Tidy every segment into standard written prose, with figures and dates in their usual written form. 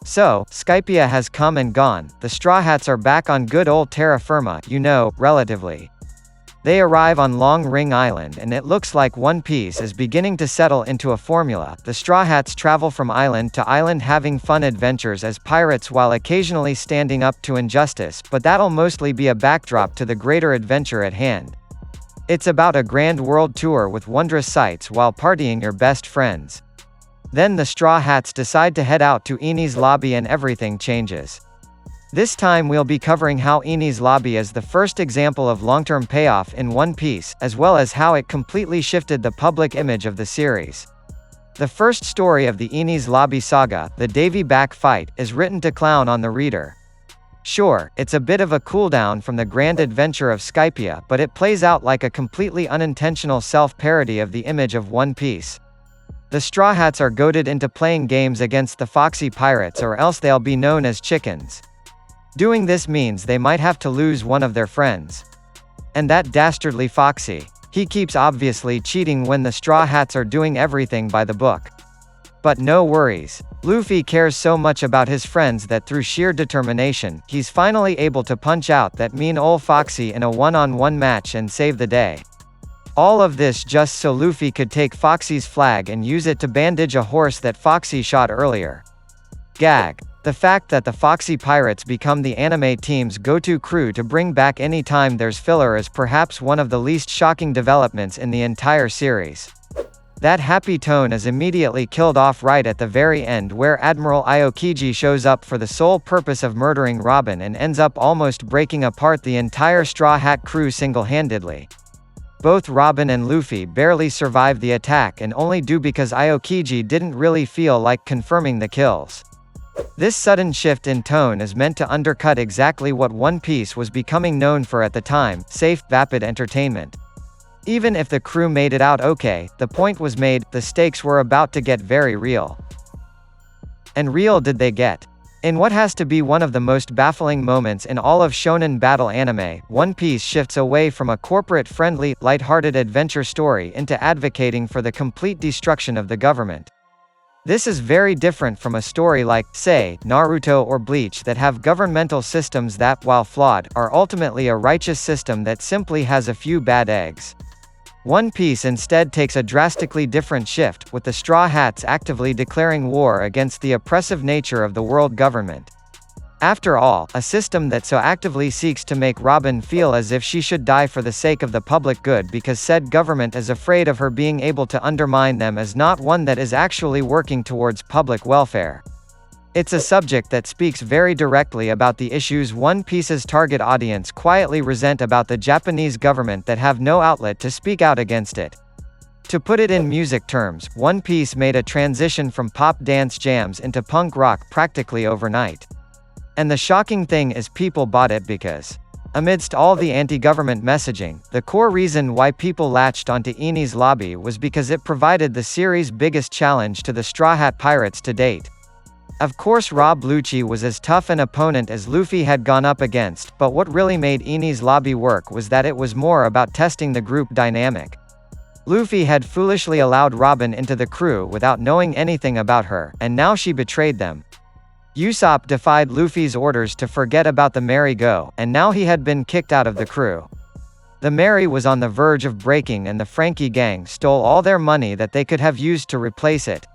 So, Skypia has come and gone, the Straw Hats are back on good old terra firma, relatively. They arrive on Long Ring Island and it looks like One Piece is beginning to settle into a formula. The Straw Hats travel from island to island having fun adventures as pirates while occasionally standing up to injustice, but that'll mostly be a backdrop to the greater adventure at hand. It's about a grand world tour with wondrous sights while partying your best friends. Then the Straw Hats decide to head out to Enies Lobby and everything changes. This time we'll be covering how Enies Lobby is the first example of long-term payoff in One Piece, as well as how it completely shifted the public image of the series. The first story of the Enies Lobby saga, the Davy Back fight, is written to clown on the reader. Sure, it's a bit of a cooldown from the grand adventure of Skypia, but it plays out like a completely unintentional self-parody of the image of One Piece. The Straw Hats are goaded into playing games against the foxy pirates or else they'll be known as chickens. Doing this means they might have to lose one of their friends. And that dastardly Foxy. He keeps obviously cheating when the Straw Hats are doing everything by the book. But no worries. Luffy cares so much about his friends that through sheer determination, he's finally able to punch out that mean ol' Foxy in a one-on-one match and save the day. All of this just so Luffy could take Foxy's flag and use it to bandage a horse that Foxy shot earlier. Gag. The fact that the Foxy Pirates become the anime team's go-to crew to bring back any time there's filler is perhaps one of the least shocking developments in the entire series. That happy tone is immediately killed off right at the very end where Admiral HYPEKAGE shows up for the sole purpose of murdering Robin and ends up almost breaking apart the entire Straw Hat crew single-handedly. Both Robin and Luffy barely survive the attack and only do because HYPEKAGE didn't really feel like confirming the kills. This sudden shift in tone is meant to undercut exactly what One Piece was becoming known for at the time, safe, vapid entertainment. Even if the crew made it out okay, the point was made, the stakes were about to get very real. And real did they get. In what has to be one of the most baffling moments in all of shonen battle anime, One Piece shifts away from a corporate-friendly, lighthearted adventure story into advocating for the complete destruction of the government. This is very different from a story like, say, Naruto or Bleach that have governmental systems that, while flawed, are ultimately a righteous system that simply has a few bad eggs. One Piece instead takes a drastically different shift, with the Straw Hats actively declaring war against the oppressive nature of the world government. After all, a system that so actively seeks to make Robin feel as if she should die for the sake of the public good because said government is afraid of her being able to undermine them is not one that is actually working towards public welfare. It's a subject that speaks very directly about the issues One Piece's target audience quietly resent about the Japanese government that have no outlet to speak out against it. To put it in music terms, One Piece made a transition from pop dance jams into punk rock practically overnight. And the shocking thing is people bought it because, amidst all the anti-government messaging, the core reason why people latched onto Enies Lobby was because it provided the series' biggest challenge to the Straw Hat Pirates to date. Of course Rob Lucci was as tough an opponent as Luffy had gone up against, but what really made Enies Lobby work was that it was more about testing the group dynamic. Luffy had foolishly allowed Robin into the crew without knowing anything about her, and now she betrayed them. Usopp defied Luffy's orders to forget about the merry-go, and now he had been kicked out of the crew. The Merry was on the verge of breaking and the Frankie gang stole all their money that they could have used to replace it.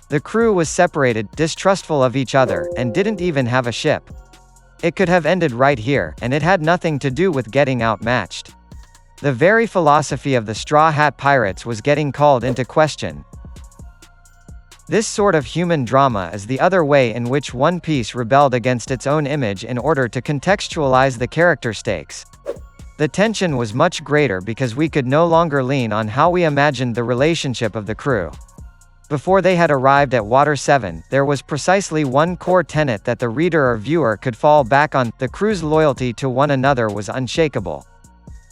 The crew was separated, distrustful of each other, and didn't even have a ship. It could have ended right here, and it had nothing to do with getting outmatched. The very philosophy of the Straw Hat Pirates was getting called into question. This sort of human drama is the other way in which One Piece rebelled against its own image in order to contextualize the character stakes. The tension was much greater because we could no longer lean on how we imagined the relationship of the crew. Before they had arrived at Water 7, there was precisely one core tenet that the reader or viewer could fall back on: the crew's loyalty to one another was unshakable.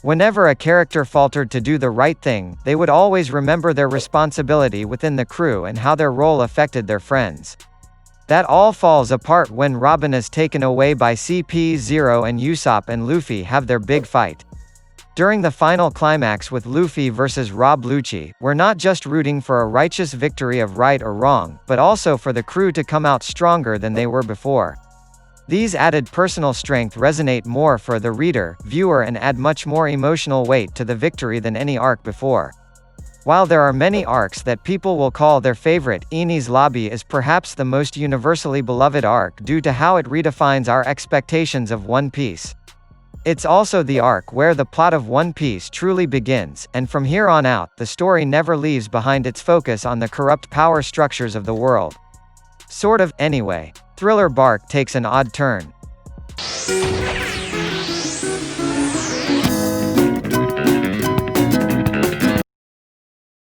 Whenever a character faltered to do the right thing, they would always remember their responsibility within the crew and how their role affected their friends. That all falls apart when Robin is taken away by CP0 and Usopp and Luffy have their big fight. During the final climax with Luffy versus Rob Lucci, we're not just rooting for a righteous victory of right or wrong, but also for the crew to come out stronger than they were before. These added personal strength resonate more for the reader, viewer and add much more emotional weight to the victory than any arc before. While there are many arcs that people will call their favorite, Enies Lobby is perhaps the most universally beloved arc due to how it redefines our expectations of One Piece. It's also the arc where the plot of One Piece truly begins, and from here on out, the story never leaves behind its focus on the corrupt power structures of the world. Sort of, anyway. Thriller Bark takes an odd turn.